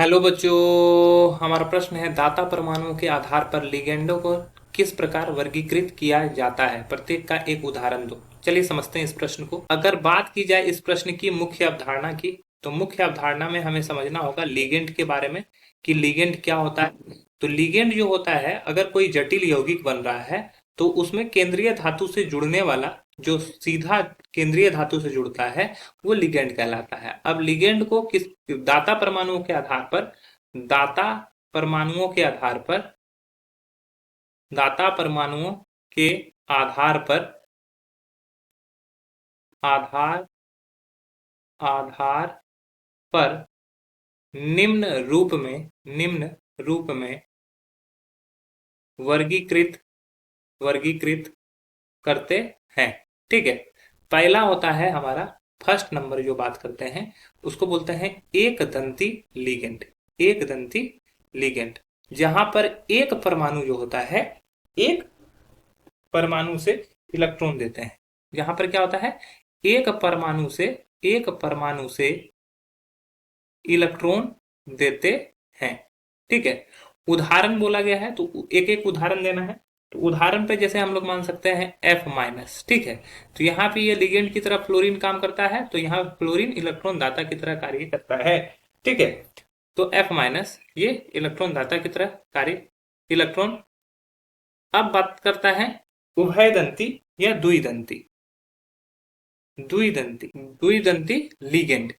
Hello बच्चों। हमारा प्रश्न है दाता परमाणुओं के आधार पर लिगेंडों को किस प्रकार वर्गीकृत किया जाता है, प्रत्येक का एक उदाहरण दो। चलिए समझते हैं इस प्रश्न को। अगर बात की जाए इस प्रश्न की मुख्य अवधारणा की, तो मुख्य अवधारणा में हमें समझना होगा लिगेंड के बारे में कि लिगेंड क्या होता है। तो लिगेंड जो होता है, अगर कोई जटिल यौगिक बन रहा है तो उसमें केंद्रीय धातु से जुड़ने वाला, जो सीधा केंद्रीय धातु से जुड़ता है, वो लिगेंड कहलाता है। अब लिगेंड को किस दाता परमाणुओं के आधार पर दाता परमाणुओं के आधार पर दाता परमाणुओं के आधार पर आधार आधार पर निम्न रूप में वर्गीकृत वर्गीकृत करते हैं। ठीक है। पहला होता है हमारा फर्स्ट नंबर, जो बात करते हैं उसको बोलते हैं एक दंती लिगेंड। एक दंती लिगेंड, जहां पर एक परमाणु जो होता है, एक परमाणु से इलेक्ट्रॉन देते हैं। यहां पर क्या होता है, एक परमाणु से इलेक्ट्रॉन देते हैं। ठीक है। उदाहरण बोला गया है तो एक एक उदाहरण देना है। तो उदाहरण पे जैसे हम लोग मान सकते हैं F-। ठीक है। तो यहाँ पे ये लिगेंड की तरह फ्लोरीन काम करता है, तो यहाँ फ्लोरीन इलेक्ट्रॉन दाता की तरह कार्य करता है। ठीक है। तो F-, ये इलेक्ट्रॉन दाता की तरह कार्य इलेक्ट्रॉन। अब बात करता है उभयदंती या द्विदंती द्विदंती द्विदंती लिगेंड।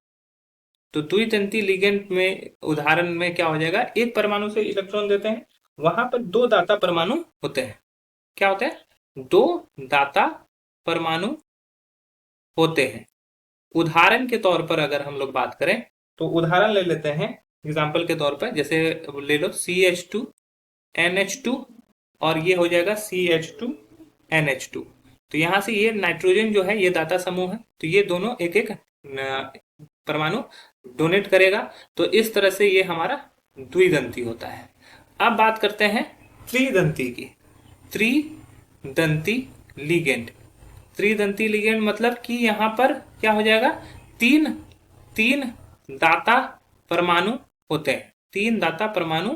तो द्विदंती लिगेंड में उदाहरण में क्या हो जाएगा, एक परमाणु से इलेक्ट्रॉन देते हैं, वहां पर दो दाता परमाणु होते हैं। क्या होते हैं, दो दाता परमाणु होते हैं। उदाहरण के तौर पर अगर हम लोग बात करें तो उदाहरण ले लेते हैं एग्जाम्पल के तौर पर, जैसे ले लो CH2NH2 और ये हो जाएगा CH2NH2। तो यहां से ये नाइट्रोजन जो है ये दाता समूह है, तो ये दोनों एक एक परमाणु डोनेट करेगा। तो इस तरह से ये हमारा द्विदंती होता है। अब बात करते हैं त्रिदंती की। त्रिदंती लिगेंड। त्रिदंती लिगेंड मतलब कि यहां पर क्या हो जाएगा, तीन तीन दाता परमाणु होते हैं। तीन दाता परमाणु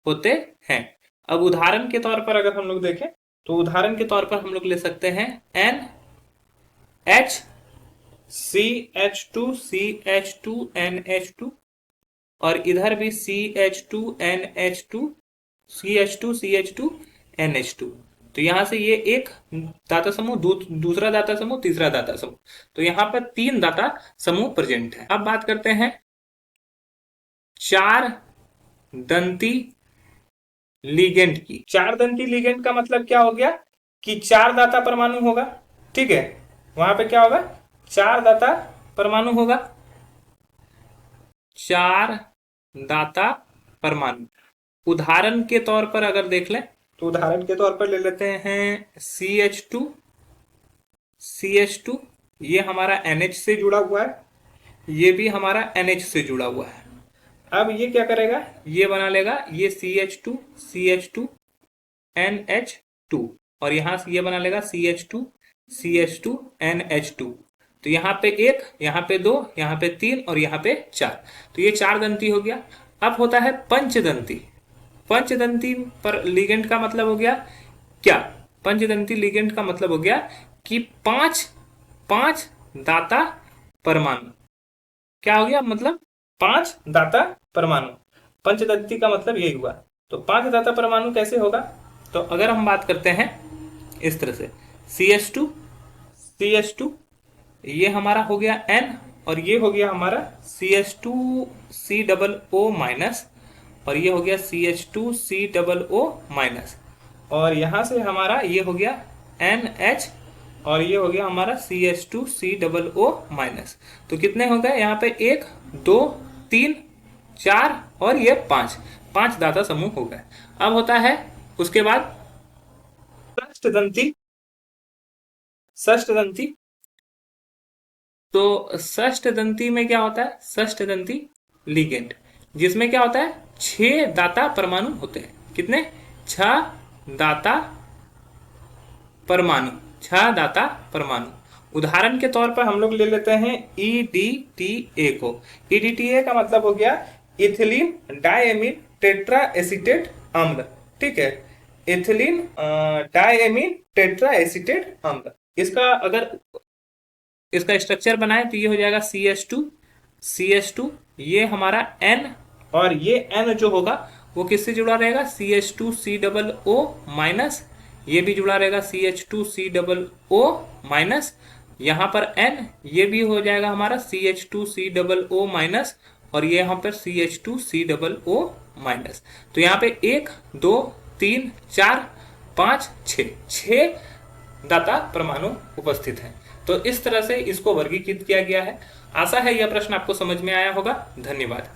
होते हैं। अब उदाहरण के तौर पर अगर हम लोग देखें तो उदाहरण के तौर पर हम लोग ले सकते हैं NH CH2NH2 और इधर भी CH2NH2 तो यहां से ये एक दाता समूह, दूसरा दाता समूह, तीसरा दाता समूह। तो यहां पर तीन दाता समूह प्रेजेंट है। अब बात करते हैं चार दंती लिगेंड की। चार दंती लिगेंड का मतलब क्या हो गया कि चार दाता परमाणु होगा। ठीक है। वहां पे क्या होगा, चार दाता परमाणु होगा। चार दाता परमाणु। उदाहरण के तौर पर अगर देख लें तो उदाहरण के तौर पर ले लेते हैं CH2 ये हमारा NH से जुड़ा हुआ है, ये भी हमारा NH से जुड़ा हुआ है। अब ये क्या करेगा, ये बना लेगा ये CH2NH2 और यहां से ये बना लेगा CH2NH2। तो यहाँ पे एक, यहाँ पे दो, यहाँ पे तीन और यहाँ पे चार। तो ये चार दंती हो गया। अब होता है पंचदंती। पंचदंती पर लिगेंड का मतलब हो गया क्या, पंचदंती लिगेंड का मतलब हो गया कि पांच पांच दाता परमाणु। क्या हो गया, मतलब पांच दाता परमाणु। पंचदंती का मतलब यही हुआ। तो पांच दाता परमाणु कैसे होगा, तो अगर हम बात करते हैं इस तरह से CH2 ये हमारा हो गया N और ये हो गया हमारा CH2COO- और ये हो गया CH2COO- और यहां से हमारा ये हो गया NH और ये हो गया हमारा CH2COO-। तो कितने हो गए यहाँ पे, एक, दो, तीन, चार और ये पांच। पांच दाता समूह हो गए। अब होता है उसके बाद षष्ठदंती। षष्ठदंती, तो षष्ठदंती में क्या होता है, षष्ठदंती लिगेंड, जिसमें क्या होता है, छह दाता परमाणु होते हैं। कितने, छह दाता परमाणु, छह दाता परमाणु। उदाहरण के तौर पर हम लोग ले लेते हैं EDTA को। EDTA का मतलब हो गया इथिलीन डायमीन टेट्रा एसीटेट अम्ल, ठीक है, इथिलीन डायमीन टेट्रा एसीटेट अम्ल। इसका अगर इसका स्ट्रक्चर बनाए तो ये हो जाएगा CH2, ये हमारा N, और ये N जो होगा वो किससे जुड़ा रहेगा, CH2COO माइनस, ये भी जुड़ा रहेगा CH2COO माइनस, यहाँ पर N ये भी हो जाएगा हमारा CH2COO माइनस, और ये यहाँ पर CH2COO माइनस। तो यहाँ पे 1 2 3 4 5 6 दाता परमाणु उपस्थित हैं। तो इस तरह से इसको वर्गीकृत किया गया है। आशा है यह प्रश्न आपको समझ में आया होगा। धन्यवाद।